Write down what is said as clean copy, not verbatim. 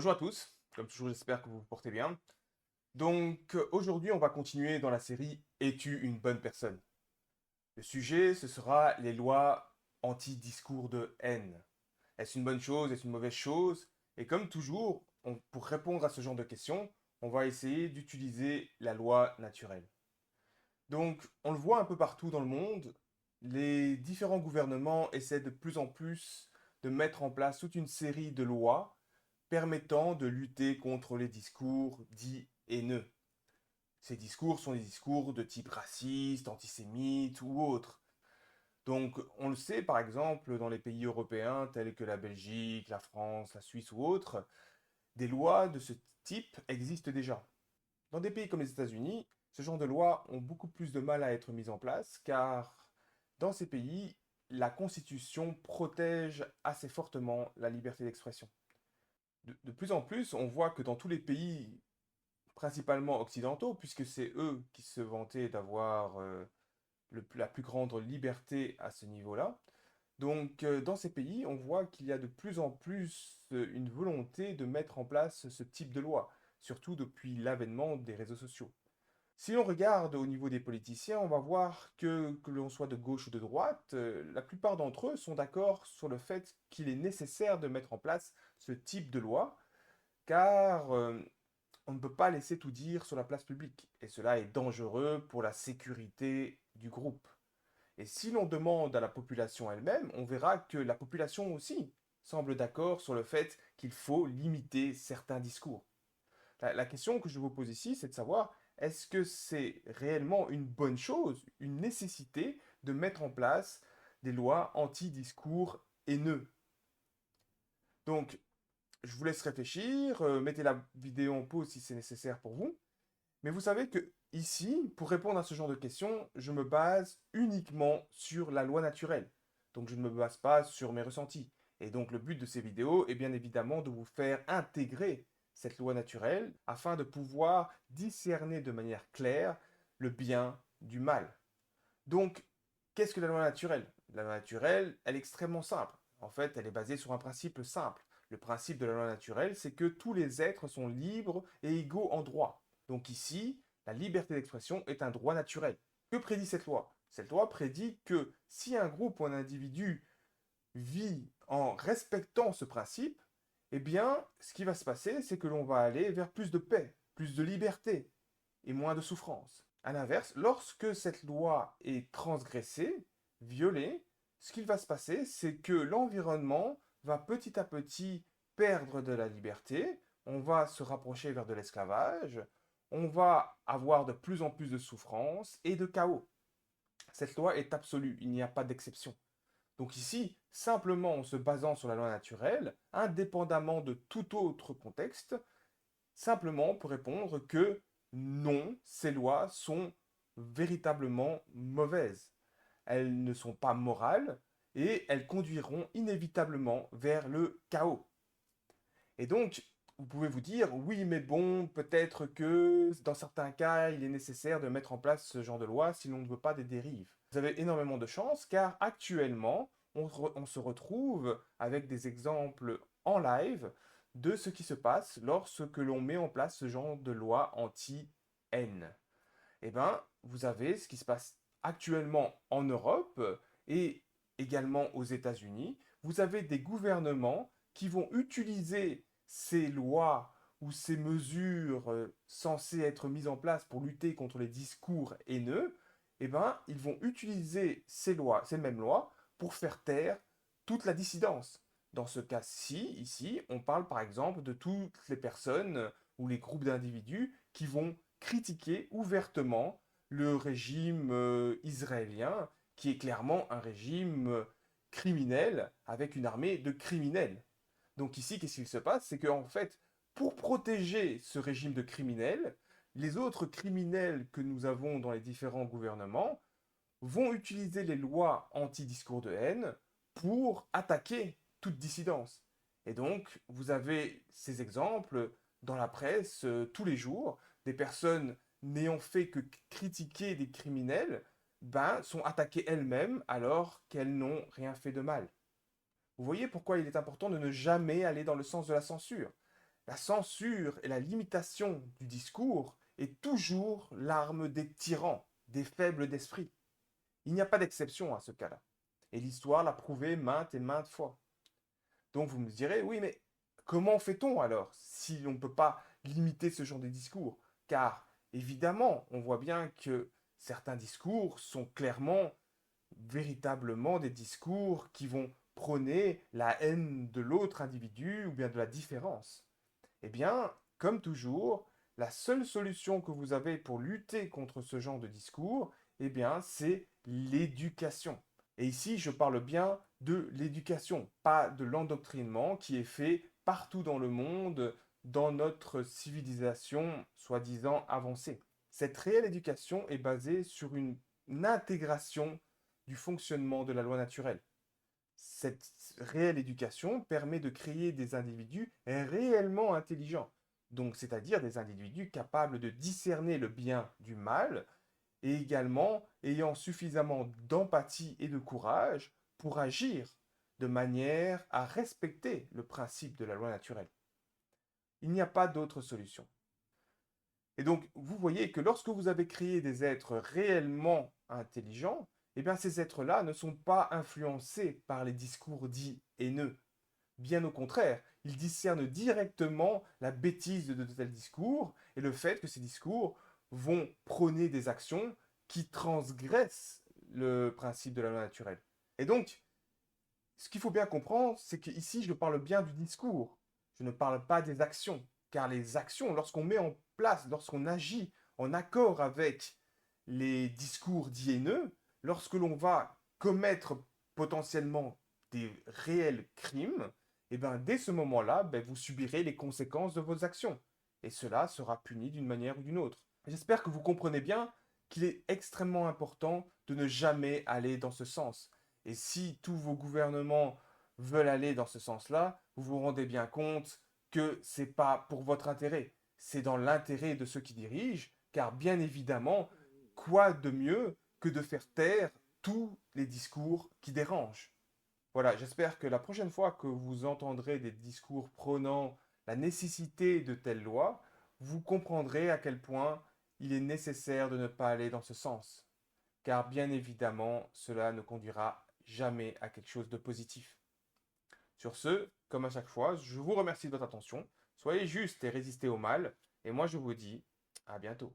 Bonjour à tous, comme toujours j'espère que vous vous portez bien. Aujourd'hui on va continuer dans la série Es-tu une bonne personne? Le sujet ce sera les lois anti-discours de haine. Est-ce une bonne chose? Est-ce une mauvaise chose? Et comme toujours, pour répondre à ce genre de questions, on va essayer d'utiliser la loi naturelle. Donc on le voit un peu partout dans le monde, les différents gouvernements essaient de plus en plus de mettre en place toute une série de lois permettant de lutter contre les discours dits haineux. Ces discours sont des discours de type raciste, antisémite ou autre. Donc on le sait par exemple dans les pays européens tels que la Belgique, la France, la Suisse ou autres, des lois de ce type existent déjà. Dans des pays comme les États-Unis, ce genre de lois ont beaucoup plus de mal à être mises en place car dans ces pays, la Constitution protège assez fortement la liberté d'expression. De plus en plus, on voit que dans tous les pays, principalement occidentaux, puisque c'est eux qui se vantaient d'avoir la plus grande liberté à ce niveau-là, dans ces pays, on voit qu'il y a de plus en plus une volonté de mettre en place ce type de loi, surtout depuis l'avènement des réseaux sociaux. Si on regarde au niveau des politiciens, on va voir que l'on soit de gauche ou de droite, la plupart d'entre eux sont d'accord sur le fait qu'il est nécessaire de mettre en place ce type de loi, car on ne peut pas laisser tout dire sur la place publique, et cela est dangereux pour la sécurité du groupe. Et si l'on demande à la population elle-même, on verra que la population aussi semble d'accord sur le fait qu'il faut limiter certains discours. La question que je vous pose ici, c'est de savoir, est-ce que c'est réellement une bonne chose, une nécessité de mettre en place des lois anti-discours haineux? Donc, je vous laisse réfléchir, mettez la vidéo en pause si c'est nécessaire pour vous. Mais vous savez que ici, pour répondre à ce genre de questions, je me base uniquement sur la loi naturelle. Donc je ne me base pas sur mes ressentis. Et donc le but de ces vidéos est bien évidemment de vous faire intégrer cette loi naturelle afin de pouvoir discerner de manière claire le bien du mal. Donc, qu'est-ce que la loi naturelle? La loi naturelle, elle est extrêmement simple. En fait, elle est basée sur un principe simple. Le principe de la loi naturelle, c'est que tous les êtres sont libres et égaux en droit. Donc ici, la liberté d'expression est un droit naturel. Que prédit cette loi? Cette loi prédit que si un groupe ou un individu vit en respectant ce principe, eh bien, ce qui va se passer, c'est que l'on va aller vers plus de paix, plus de liberté et moins de souffrance. A l'inverse, lorsque cette loi est transgressée, violée, ce qu'il va se passer, c'est que l'environnement va petit à petit perdre de la liberté, on va se rapprocher vers de l'esclavage, on va avoir de plus en plus de souffrance et de chaos. Cette loi est absolue, il n'y a pas d'exception. Donc ici, simplement en se basant sur la loi naturelle, indépendamment de tout autre contexte, simplement pour répondre que non, ces lois sont véritablement mauvaises. Elles ne sont pas morales et elles conduiront inévitablement vers le chaos. Et donc, vous pouvez vous dire, oui, mais bon, peut-être que dans certains cas, il est nécessaire de mettre en place ce genre de loi si l'on ne veut pas des dérives. Vous avez énormément de chance car actuellement, on se retrouve avec des exemples en live de ce qui se passe lorsque l'on met en place ce genre de loi anti-haine. Eh bien, vous avez ce qui se passe actuellement en Europe et également aux États-Unis. Vous avez des gouvernements qui vont utiliser ces lois ou ces mesures censées être mises en place pour lutter contre les discours haineux. Eh bien, ils vont utiliser ces lois, ces mêmes lois, pour faire taire toute la dissidence. Dans ce cas-ci, ici, on parle par exemple de toutes les personnes ou les groupes d'individus qui vont critiquer ouvertement le régime israélien, qui est clairement un régime criminel avec une armée de criminels. Donc ici, qu'est-ce qu'il se passe? C'est qu'en fait, pour protéger ce régime de criminels, les autres criminels que nous avons dans les différents gouvernements vont utiliser les lois anti-discours de haine pour attaquer toute dissidence. Et donc, vous avez ces exemples dans la presse tous les jours, des personnes n'ayant fait que critiquer des criminels, ben, sont attaquées elles-mêmes alors qu'elles n'ont rien fait de mal. Vous voyez pourquoi il est important de ne jamais aller dans le sens de la censure. La censure et la limitation du discours est toujours l'arme des tyrans, des faibles d'esprit. Il n'y a pas d'exception à ce cas-là. Et l'histoire l'a prouvé maintes et maintes fois. Donc vous me direz, oui, mais comment fait-on alors si on ne peut pas limiter ce genre de discours? Car évidemment, on voit bien que certains discours sont clairement, véritablement des discours qui vont prôner la haine de l'autre individu ou bien de la différence. Eh bien, comme toujours, la seule solution que vous avez pour lutter contre ce genre de discours, eh bien, c'est l'éducation. Et ici, je parle bien de l'éducation, pas de l'endoctrinement qui est fait partout dans le monde, dans notre civilisation soi-disant avancée. Cette réelle éducation est basée sur une intégration du fonctionnement de la loi naturelle. Cette réelle éducation permet de créer des individus réellement intelligents, donc c'est-à-dire des individus capables de discerner le bien du mal et également ayant suffisamment d'empathie et de courage pour agir de manière à respecter le principe de la loi naturelle. Il n'y a pas d'autre solution. Et donc, vous voyez que lorsque vous avez créé des êtres réellement intelligents, eh bien, ces êtres-là ne sont pas influencés par les discours dits haineux. Bien au contraire, ils discernent directement la bêtise de tels discours et le fait que ces discours vont prôner des actions qui transgressent le principe de la loi naturelle. Et donc, ce qu'il faut bien comprendre, c'est qu'ici, je parle bien du discours. Je ne parle pas des actions. Car les actions, lorsqu'on met en place, lorsqu'on agit en accord avec les discours dits haineux, lorsque l'on va commettre potentiellement des réels crimes, et bien dès ce moment-là, ben, vous subirez les conséquences de vos actions. Et cela sera puni d'une manière ou d'une autre. J'espère que vous comprenez bien qu'il est extrêmement important de ne jamais aller dans ce sens. Et si tous vos gouvernements veulent aller dans ce sens-là, vous vous rendez bien compte que ce n'est pas pour votre intérêt, c'est dans l'intérêt de ceux qui dirigent, car bien évidemment, quoi de mieux que de faire taire tous les discours qui dérangent. Voilà, j'espère que la prochaine fois que vous entendrez des discours prônant la nécessité de telles lois, vous comprendrez à quel point il est nécessaire de ne pas aller dans ce sens, car bien évidemment, cela ne conduira jamais à quelque chose de positif. Sur ce, comme à chaque fois, je vous remercie de votre attention. Soyez juste et résistez au mal. Et moi, je vous dis à bientôt.